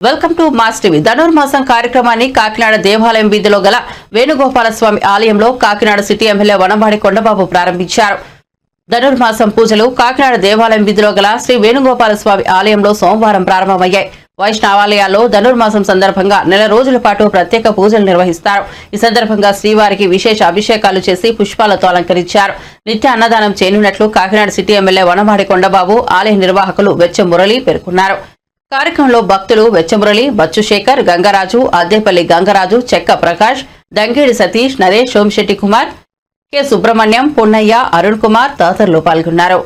Welcome to mass TV. ధనుర్మాసం కార్యక్రమాన్ని కాకినాడ దేవాలయం వీధిలో గల వేణుగోపాలస్వామి ఆలయంలో కాకినాడ సిటీ ఎమ్మెల్యే వనమాడి కొండబాబు ప్రారంభించారు. ధనుర్మాసం పూజలు కాకినాడ దేవాలయం వీధిలో గల శ్రీ వేణుగోపాలస్వామి ఆలయంలో సోమవారం ప్రారంభమయ్యాయి. వైష్ణవాలయాల్లో ధనుర్మాసం సందర్భంగా నెల రోజుల పాటు ప్రత్యేక పూజలు నిర్వహిస్తారు. ఈ సందర్భంగా శ్రీవారికి విశేష అభిషేకాలు చేసి పుష్పాలతో అలంకరించారు. నిత్య అన్నదానం చేయనున్నట్లు కాకినాడ సిటీ ఎమ్మెల్యే వనమాడి కొండబాబు, ఆలయ నిర్వాహకులు వెచ్చ మురళి పేర్కొన్నారు. కార్యక్రమంలో భక్తులు వెచ్చమురళి, బచ్చుశేఖర్, గంగరాజు, అద్దేపల్లి గంగరాజు, చెక్క ప్రకాష్, దంగేడి సతీష్, నరేష్, సోమిశెట్టి కుమార్, కె సుబ్రహ్మణ్యం, పున్నయ్య, అరుణ్ కుమార్ తదితరులు పాల్గొన్నారు.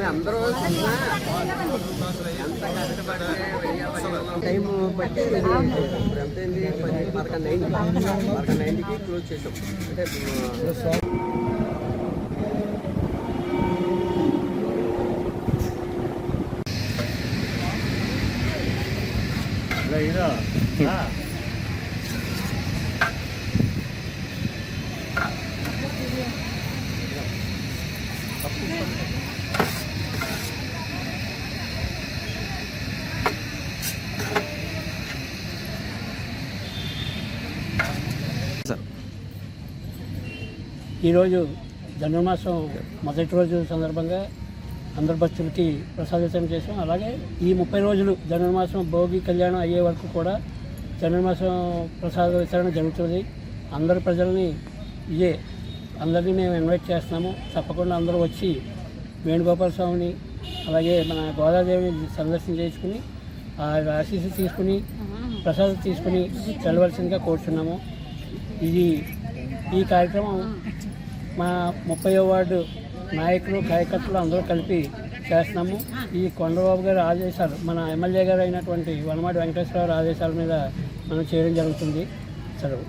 అందరూ టైం బట్టి ఎంతైంది 11:90కి క్లోజ్ చేసాం. అంటే ఈరోజు ధనుర్మాసం మొదటి రోజు సందర్భంగా అందరు భక్తులకి ప్రసాద వితరణ చేసాం. అలాగే ఈ 30 రోజులు ధనుర్మాసం భోగి కళ్యాణం అయ్యే వరకు కూడా ధనుర్మాసం ప్రసాద వితరణ జరుగుతుంది. అందరు ప్రజల్ని అందరినీ మేము ఇన్వైట్ చేస్తున్నాము. తప్పకుండా అందరూ వచ్చి వేణుగోపాల స్వామిని అలాగే మన గోదాదేవిని సందర్శన చేసుకుని ఆశీస్సు తీసుకుని ప్రసాదం తీసుకుని వెళ్ళవలసిందిగా కోరుతున్నాము. ఈ కార్యక్రమం మా 30వ వార్డు నాయకులు, కార్యకర్తలు అందరూ కలిపి చేస్తున్నాము. ఈ కొండబాబు గారి ఆదేశాలు, మన ఎమ్మెల్యే గారు అయినటువంటి వనమాడి వెంకటేశ్వరరావు ఆదేశాల మీద మనం చేయడం జరుగుతుంది. సెలవు.